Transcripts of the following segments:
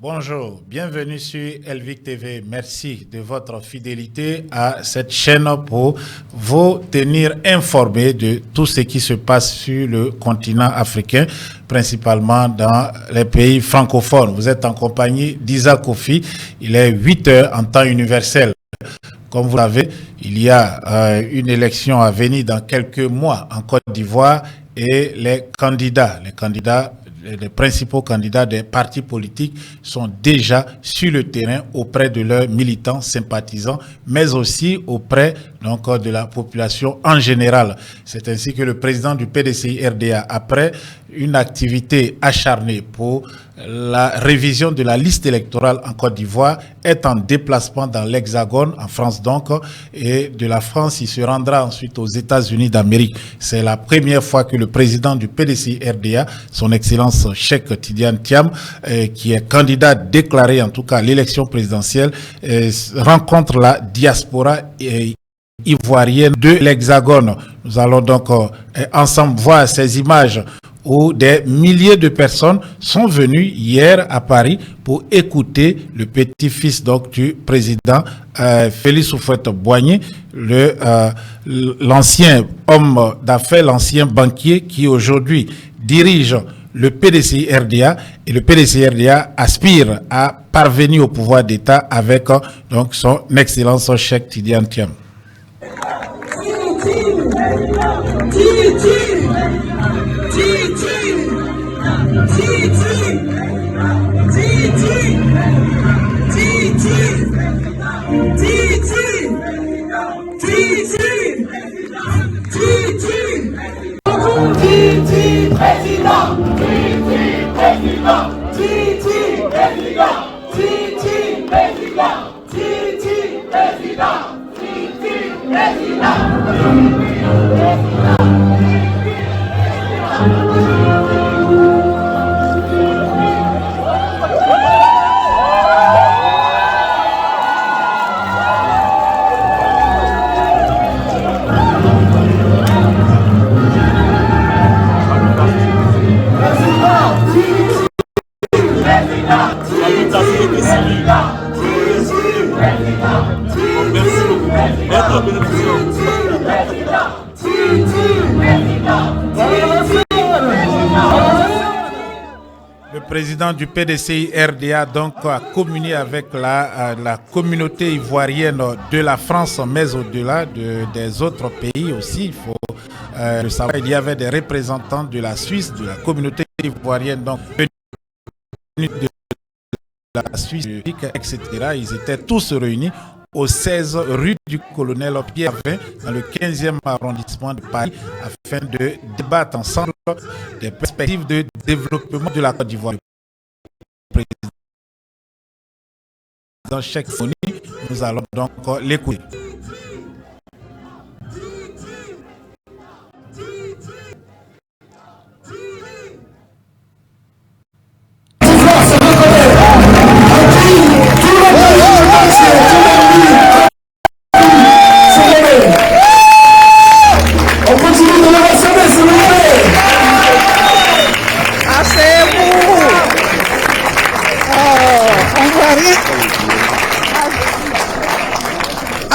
Bonjour, bienvenue sur Elvic TV. Merci de votre fidélité à cette chaîne pour vous tenir informés de tout ce qui se passe sur le continent africain, principalement dans les pays francophones. Vous êtes en compagnie d'Isa Kofi. Il est 8 heures en temps universel. Comme vous savez, il y a une élection à venir dans quelques mois en Côte d'Ivoire et les principaux candidats des partis politiques sont déjà sur le terrain auprès de leurs militants, sympathisants, mais aussi auprès de la population en général. C'est ainsi que le président du PDCI-RDA, après une activité acharnée pour la révision de la liste électorale en Côte d'Ivoire, est en déplacement dans l'Hexagone, en France donc, et de la France, il se rendra ensuite aux États-Unis d'Amérique. C'est la première fois que le président du PDCI-RDA, son Excellence Cheikh Tidiane Thiam, qui est candidat déclaré en tout cas à l'élection présidentielle, rencontre la diaspora ivoirienne de l'Hexagone. Nous allons donc ensemble voir ces images où des milliers de personnes sont venues hier à Paris pour écouter le petit-fils donc du président Félix Houphouët-Boigny, l'ancien homme d'affaires, l'ancien banquier qui aujourd'hui dirige le PDCI-RDA, et le PDCI-RDA aspire à parvenir au pouvoir d'État avec donc son Excellence Cheikh Tidiane Thiam. Le président du PDCI-RDA donc a communié avec la communauté ivoirienne de la France, mais au-delà des autres pays aussi. Il faut le savoir, il y avait des représentants de la Suisse, de la communauté ivoirienne, donc venus de la Suisse, etc. Ils étaient tous réunis au 16 rue du colonel Pierre-Vin, dans le 15e arrondissement de Paris, afin de débattre ensemble des perspectives de développement de la Côte d'Ivoire. Le président Cheikh Foni, nous allons donc l'écouter.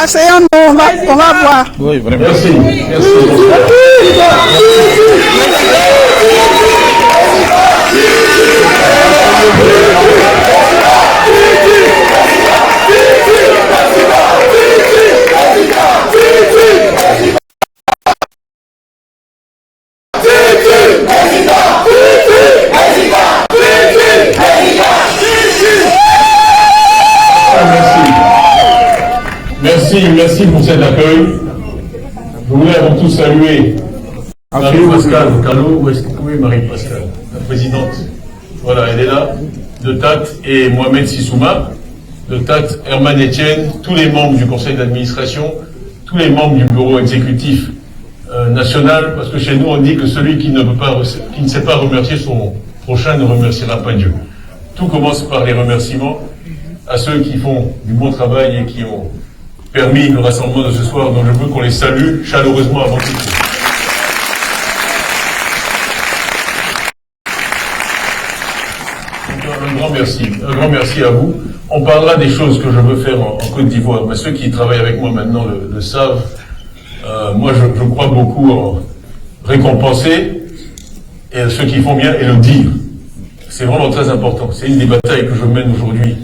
Asseyons-nous, on va voir. Oui, vraiment. Merci. Merci pour cet accueil. Je voulais avant tout saluer Marie-Pascale, la présidente. Voilà, elle est là. De TAT et Mohamed Sissouma. De TAT, Herman Etienne, tous les membres du conseil d'administration, tous les membres du bureau exécutif national, parce que chez nous on dit que celui qui ne sait pas remercier son prochain ne remerciera pas Dieu. Tout commence par les remerciements à ceux qui font du bon travail et qui ont permis le rassemblement de ce soir, dont je veux qu'on les salue chaleureusement avant tout. Un grand merci à vous. On parlera des choses que je veux faire en Côte d'Ivoire, mais ceux qui travaillent avec moi maintenant le savent. Moi, je crois beaucoup en récompenser et ceux qui font bien et le dire. C'est vraiment très important. C'est une des batailles que je mène aujourd'hui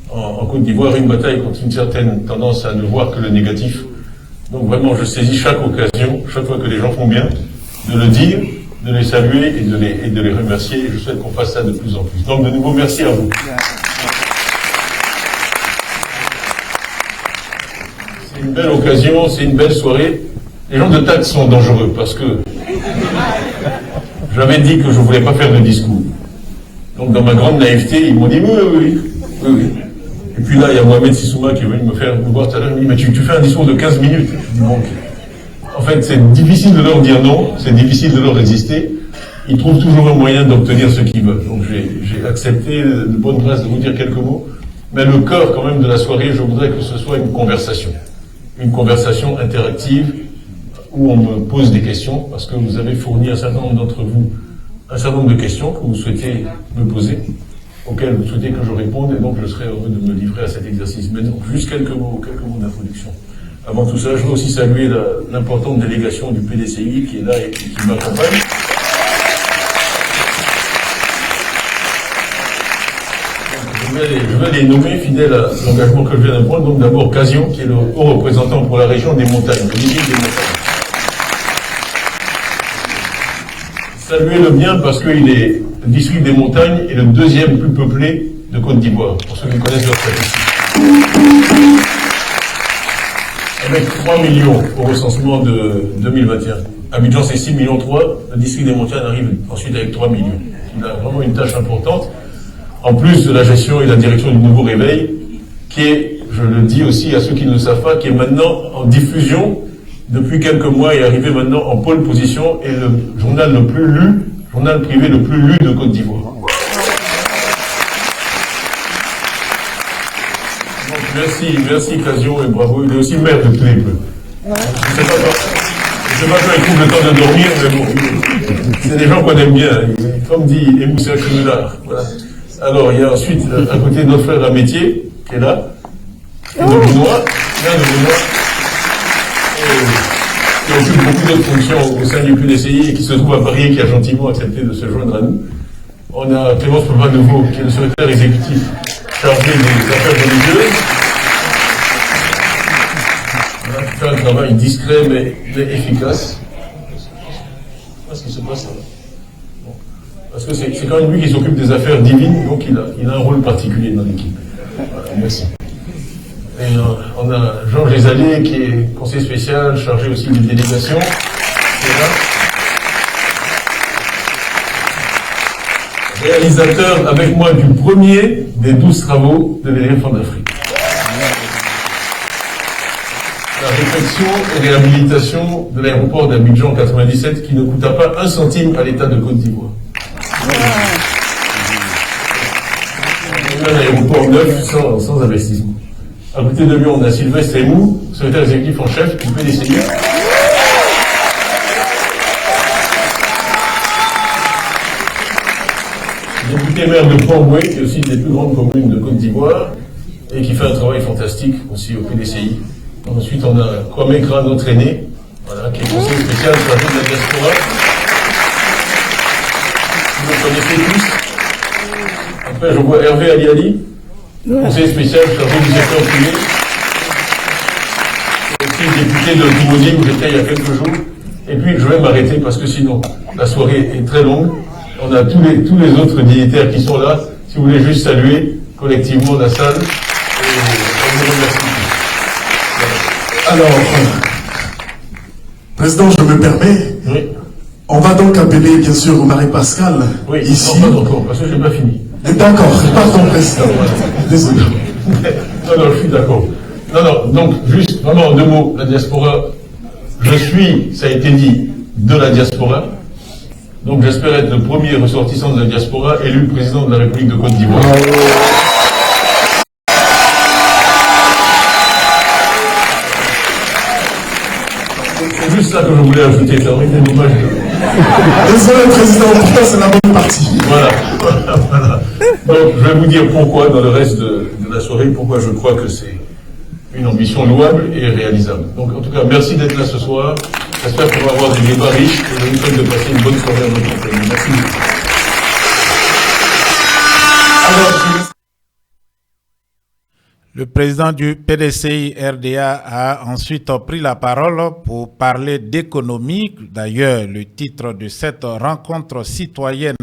en Côte d'Ivoire, une bataille contre une certaine tendance à ne voir que le négatif. Donc vraiment, je saisis chaque occasion, chaque fois que les gens font bien, de le dire, de les saluer et de les remercier. Et je souhaite qu'on fasse ça de plus en plus. Donc de nouveau, merci à vous. C'est une belle occasion, c'est une belle soirée. Les gens de TACT sont dangereux parce que j'avais dit que je ne voulais pas faire de discours. Donc dans ma grande naïveté, ils m'ont dit oui. Et puis là, il y a Mohamed Sissouma qui est venu me voir tout à l'heure, il m'a dit mais tu fais un discours de 15 minutes. Je dis, bon, okay. En fait, c'est difficile de leur dire non, c'est difficile de leur résister. Ils trouvent toujours un moyen d'obtenir ce qu'ils veulent. Donc j'ai accepté de bonne grâce de vous dire quelques mots. Mais le cœur quand même de la soirée, je voudrais que ce soit une conversation interactive où on me pose des questions, parce que vous avez fourni un certain nombre d'entre vous un certain nombre de questions que vous souhaitez me poser, auxquelles vous souhaitez que je réponde, et donc je serai heureux de me livrer à cet exercice. Mais donc, juste quelques mots d'introduction. Avant tout ça, je veux aussi saluer l'importante délégation du PDCI qui est là et qui m'accompagne. Je vais les nommer fidèles à l'engagement que je viens de prendre. Donc d'abord Casion, qui est le haut représentant pour la région des montagnes, le Ligue des montagnes. Saluez-le bien parce qu'il est le district des montagnes et le deuxième plus peuplé de Côte d'Ivoire, pour ceux qui connaissent leur statistique. Avec 3 millions au recensement de 2021. Abidjan, c'est 6,3 millions. Le district des montagnes arrive ensuite avec 3 millions. Il a vraiment une tâche importante. En plus de la gestion et la direction du Nouveau Réveil, qui est, je le dis aussi à ceux qui ne le savent pas, qui est maintenant en diffusion depuis quelques mois et arrivé maintenant en pole position et le journal le plus lu, journal privé le plus lu de Côte d'Ivoire. Donc merci Casio et bravo. Il est aussi maire de Tlépleu. Je ne sais pas quand il trouve le temps de dormir, mais bon, c'est des gens qu'on aime bien. Comme dit Emoussa Krimelard. Voilà. Alors, il y a ensuite, à côté, notre frère Amétier, qui est là, de Benoît, qui occupe beaucoup d'autres fonctions au sein du PDCI et qui se trouve à Paris et qui a gentiment accepté de se joindre à nous. On a Clémence Papa-Nouveau, qui est le secrétaire exécutif chargé des affaires religieuses. On a fait un travail discret mais efficace. Qu'est-ce qui se passe là? Parce que c'est quand même lui qui s'occupe des affaires divines, donc il a un rôle particulier dans l'équipe. Voilà, merci. Et on a Georges Lézalier, qui est conseiller spécial, chargé aussi des délégations. Qui est là. Réalisateur avec moi du premier des 12 travaux de l'éléphant d'Afrique. La réfection et réhabilitation de l'aéroport d'Abidjan 97 qui ne coûta pas 1 centime à l'État de Côte d'Ivoire. Un aéroport neuf sans investissement. À côté de lui, on a Sylvestre Emou, secrétaire exécutif en chef du PDCI. Député maire de Port-Boué, qui est aussi une des plus grandes communes de Côte d'Ivoire, et qui fait un travail fantastique aussi au PDCI. Ensuite, on a Kwame Kra, notre aîné, voilà, qui est conseiller spécial chargé de la diaspora. Vous le connaissez tous. Après, je vois Hervé Aliali, conseiller spécial chargé du secteur privé. Aussi député de Djibouti où j'étais il y a quelques jours. Et puis, je vais m'arrêter parce que sinon, la soirée est très longue. On a tous les autres dignitaires qui sont là. Si vous voulez juste saluer collectivement la salle. Et on vous remercie. Alors, Président, je me permets. Oui. On va donc appeler, bien sûr, Marie-Pascale. Oui, ici. Non, pas encore, parce que je n'ai pas fini. D'accord, pardon, Président. Désolé. Non, je suis d'accord. Non, donc, juste, vraiment, en 2 mots, la diaspora, je suis, ça a été dit, de la diaspora. Donc, j'espère être le premier ressortissant de la diaspora élu président de la République de Côte d'Ivoire. C'est juste ça que je voulais ajouter, ça aurait été dommage de... Désolé, Président, pourtant c'est la bonne partie. Voilà. Donc, je vais vous dire pourquoi, dans le reste de la soirée, pourquoi je crois que c'est une ambition louable et réalisable. Donc, en tout cas, merci d'être là ce soir. J'espère qu'on va avoir des débats riches et je vous souhaite de passer une bonne soirée à notre compagnie. Merci. Le président du PDCI RDA a ensuite pris la parole pour parler d'économie. D'ailleurs, le titre de cette rencontre citoyenne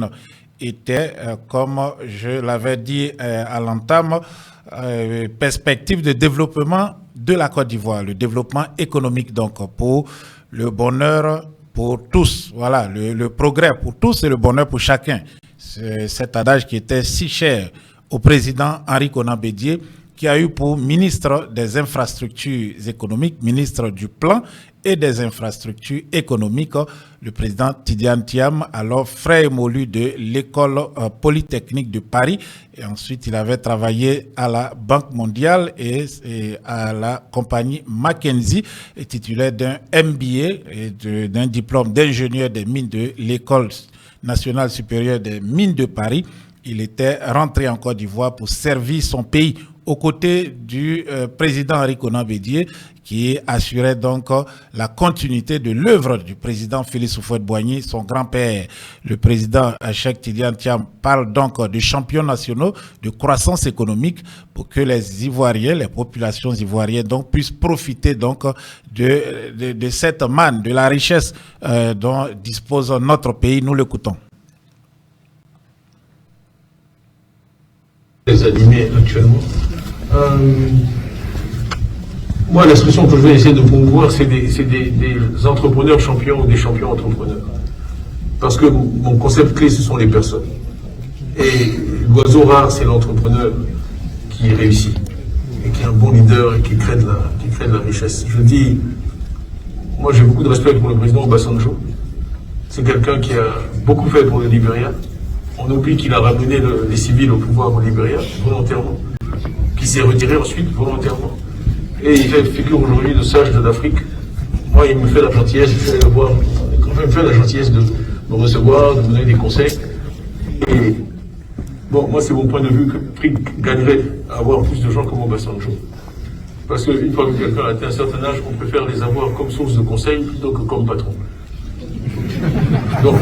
était, comme je l'avais dit à l'entame, perspective de développement de la Côte d'Ivoire, le développement économique donc pour le bonheur pour tous, voilà, le progrès pour tous et le bonheur pour chacun. C'est cet adage qui était si cher au président Henri Konan Bédié, qui a eu pour ministre des infrastructures économiques, ministre du plan et des infrastructures économiques, le président Tidiane Thiam, alors frère émolu de l'école polytechnique de Paris. Et ensuite, il avait travaillé à la Banque mondiale et à la compagnie McKinsey, et titulaire d'un MBA et d'un diplôme d'ingénieur des mines de l'école nationale supérieure des mines de Paris. Il était rentré en Côte d'Ivoire pour servir son pays aux côtés du président Henri Konan Bédié, qui assurait donc la continuité de l'œuvre du président Félix Houphouët-Boigny, son grand-père. Le président Cheikh Tidiane Thiam parle donc de champions nationaux de croissance économique pour que les Ivoiriens, les populations ivoiriennes donc puissent profiter donc de cette manne, de la richesse dont dispose notre pays. Nous l'écoutons. Les animés actuellement. Moi, l'expression que je vais essayer de promouvoir, c'est des entrepreneurs champions ou des champions entrepreneurs. Parce que mon concept clé, ce sont les personnes. Et l'oiseau rare, c'est l'entrepreneur qui réussit, et qui est un bon leader et qui crée de la richesse. Je dis, moi j'ai beaucoup de respect pour le président Obasanjo. C'est quelqu'un qui a beaucoup fait pour le Libéria. On oublie qu'il a ramené les civils au pouvoir au Libéria, volontairement, qui s'est retiré ensuite, volontairement. Et il fait figure aujourd'hui de sage de l'Afrique. Moi, il me fait la gentillesse, je suis allé le voir, il me fait la gentillesse de me recevoir, de me donner des conseils. Et bon, moi, c'est mon point de vue que l'Afrique gagnerait à avoir plus de gens comme Obasanjo. Parce qu'une fois que quelqu'un a atteint un certain âge, on préfère les avoir comme source de conseils plutôt que comme patron. Donc,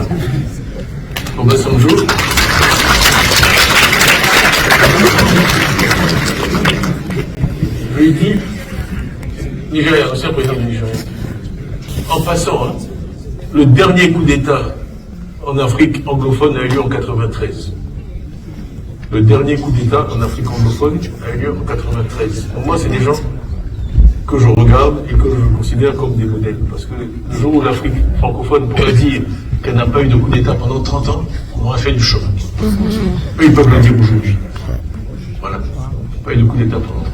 Obasanjo. Je lui dis, Nigeria, ancien président du Nigeria, en passant, le dernier coup d'État en Afrique anglophone a eu lieu en 93. Le dernier coup d'État en Afrique anglophone a eu lieu en 93. Pour moi, c'est des gens que je regarde et que je considère comme des modèles. Parce que le jour où l'Afrique francophone pourrait dire qu'elle n'a pas eu de coup d'État pendant 30 ans, on aurait fait du choc. Eux, ils peuvent le dire aujourd'hui. Voilà. Pas eu de coup d'État pendant 30 ans.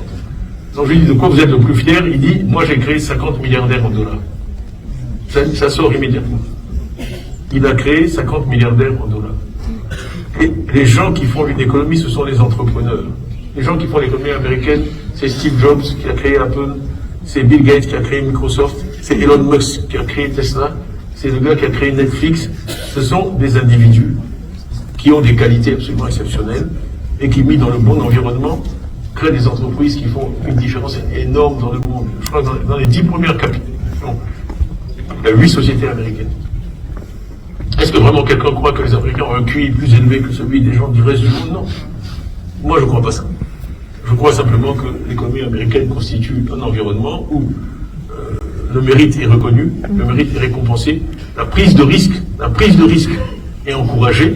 Donc je lui dis, de quoi vous êtes le plus fier? Il dit, moi j'ai créé 50 milliardaires en dollars. Ça sort immédiatement. Il a créé 50 milliardaires en dollars. Et les gens qui font une économie, ce sont les entrepreneurs. Les gens qui font l'économie américaine, c'est Steve Jobs qui a créé Apple, c'est Bill Gates qui a créé Microsoft, c'est Elon Musk qui a créé Tesla, c'est le gars qui a créé Netflix. Ce sont des individus qui ont des qualités absolument exceptionnelles et qui, mis dans le bon environnement, créent des entreprises qui font une différence énorme dans le monde. Je crois que dans les 10 premières capitales, il y a 8 sociétés américaines. Est-ce que vraiment quelqu'un croit que les Américains ont un QI plus élevé que celui des gens du reste du monde? Non. Moi, je ne crois pas ça. Je crois simplement que l'économie américaine constitue un environnement où le mérite est reconnu, le mérite est récompensé, la prise de risque est encouragée,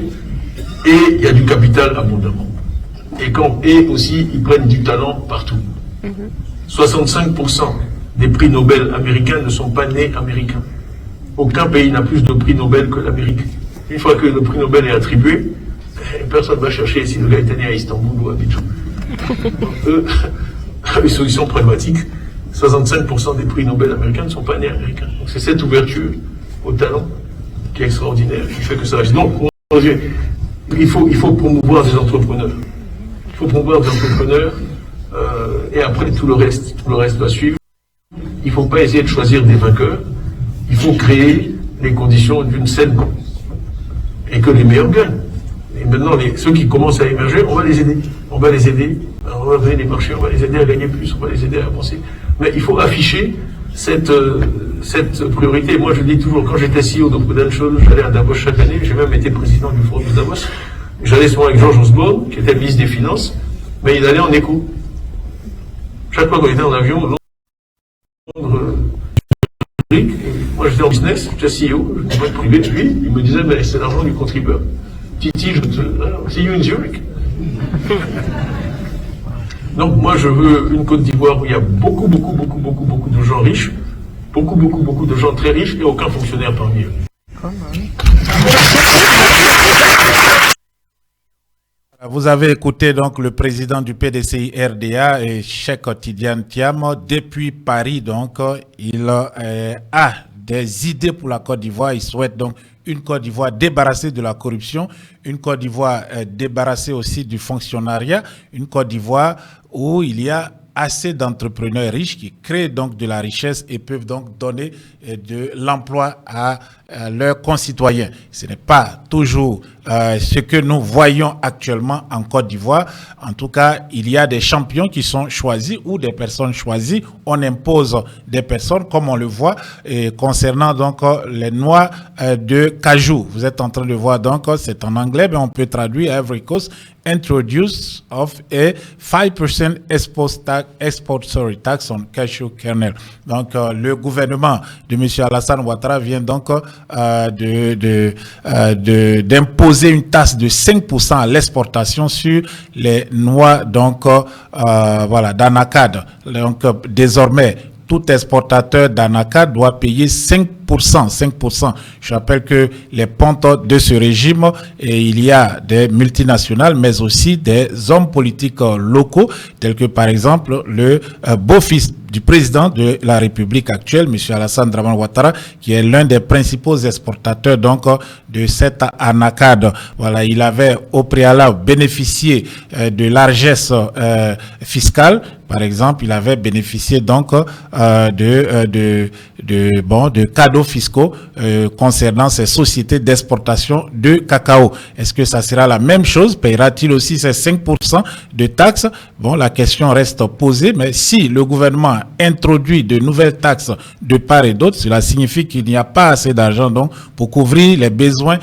et il y a du capital abondamment. Et aussi, ils prennent du talent partout. 65% des prix Nobel américains ne sont pas nés américains. Aucun pays n'a plus de prix Nobel que l'Amérique. Une fois que le prix Nobel est attribué, personne ne va chercher si le gars était né à Istanbul ou à Abidjan. Eux, une solution pragmatique, 65% des prix Nobel américains ne sont pas nés américains. Donc c'est cette ouverture au talent qui est extraordinaire, qui fait que ça agit. Donc, il faut promouvoir des entrepreneurs. Il faut promouvoir des entrepreneurs et après tout le reste va suivre. Il ne faut pas essayer de choisir des vainqueurs. Il faut créer les conditions d'une scène et que les meilleurs gagnent. Les maintenant, ceux qui commencent à émerger, on va les aider. On va les aider, on va donner des marchés, on va les aider à gagner plus, on va les aider à avancer. Mais il faut afficher cette priorité. Moi, je dis toujours, quand j'étais CEO de Prudential, j'allais à Davos chaque année, j'ai même été président du forum de Davos. J'allais souvent avec George Osborne, qui était ministre des Finances, mais il allait en écho. Chaque fois qu'on était en avion, Londres, moi j'étais en business, j'étais CEO, je ne pouvais pas privé de lui, il me disait, mais c'est l'argent du contribuable. Titi, see you in Zurich. Donc moi je veux une Côte d'Ivoire où il y a beaucoup de gens riches, beaucoup de gens très riches et aucun fonctionnaire parmi eux. Vous avez écouté donc le président du PDCI RDA et Cheikh Tidiane Thiam depuis Paris. Donc il a des idées pour la Côte d'Ivoire. Il souhaite donc une Côte d'Ivoire débarrassée de la corruption, une Côte d'Ivoire débarrassée aussi du fonctionnariat, une Côte d'Ivoire où il y a assez d'entrepreneurs riches qui créent donc de la richesse et peuvent donc donner de l'emploi à leurs concitoyens. Ce n'est pas toujours ce que nous voyons actuellement en Côte d'Ivoire. En tout cas, il y a des champions qui sont choisis ou des personnes choisies. On impose des personnes comme on le voit concernant donc les noix de cajou. Vous êtes en train de voir donc, c'est en anglais, mais on peut traduire Ivory Coast introduce of a 5% export tax on cashew kernel. Donc le gouvernement de M. Alassane Ouattara vient donc d'imposer une taxe de 5% à l'exportation sur les noix donc voilà d'anacarde. Donc désormais tout exportateur d'anacarde doit payer 5%. Je rappelle que les pontes de ce régime, et il y a des multinationales, mais aussi des hommes politiques locaux, tels que par exemple le beau-fils du président de la République actuelle, M. Alassane Dramane Ouattara, qui est l'un des principaux exportateurs donc de cette anacarde. Voilà, il avait au préalable bénéficié de largesse fiscale. Par exemple, il avait bénéficié donc de cadeaux fiscaux concernant ces sociétés d'exportation de cacao. Est-ce que ça sera la même chose? Payera-t-il aussi ces 5% de taxes? Bon, la question reste posée, mais si le gouvernement introduit de nouvelles taxes de part et d'autre, cela signifie qu'il n'y a pas assez d'argent donc pour couvrir les besoins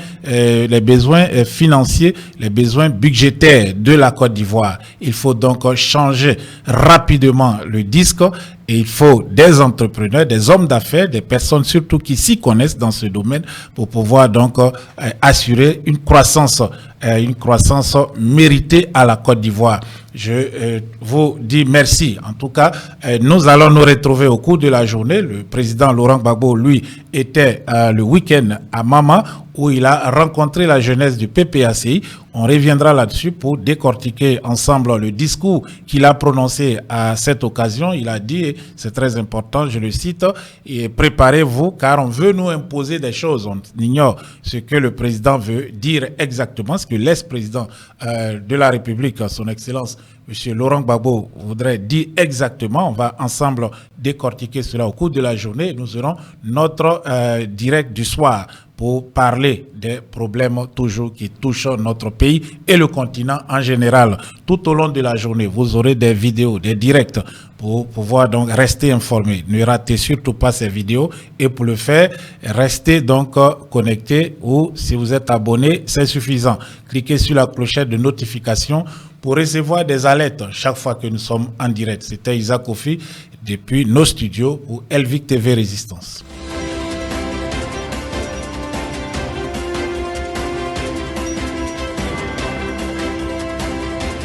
financiers, les besoins budgétaires de la Côte d'Ivoire. Il faut donc changer rapidement le disque. Et il faut des entrepreneurs, des hommes d'affaires, des personnes surtout qui s'y connaissent dans ce domaine pour pouvoir donc assurer une croissance méritée à la Côte d'Ivoire. Je vous dis merci. En tout cas, nous allons nous retrouver au cours de la journée. Le président Laurent Gbagbo, lui, était le week-end à Mama, où il a rencontré la jeunesse du PPACI. On reviendra là-dessus pour décortiquer ensemble le discours qu'il a prononcé à cette occasion. Il a dit, et c'est très important, je le cite, et préparez-vous car on veut nous imposer des choses. On ignore ce que le président veut dire exactement, ce que l'ex-président de la République, son Excellence, M. Laurent Gbagbo, voudrait dire exactement. On va ensemble décortiquer cela au cours de la journée. Nous aurons notre direct du soir pour parler des problèmes toujours qui touchent notre pays et le continent en général. Tout au long de la journée, vous aurez des vidéos, des directs pour pouvoir donc rester informé. Ne ratez surtout pas ces vidéos et pour le faire, restez donc connecté ou si vous êtes abonné, c'est suffisant. Cliquez sur la clochette de notification pour recevoir des alertes chaque fois que nous sommes en direct. C'était Isaac Kofi depuis nos studios pour Elvic TV Résistance.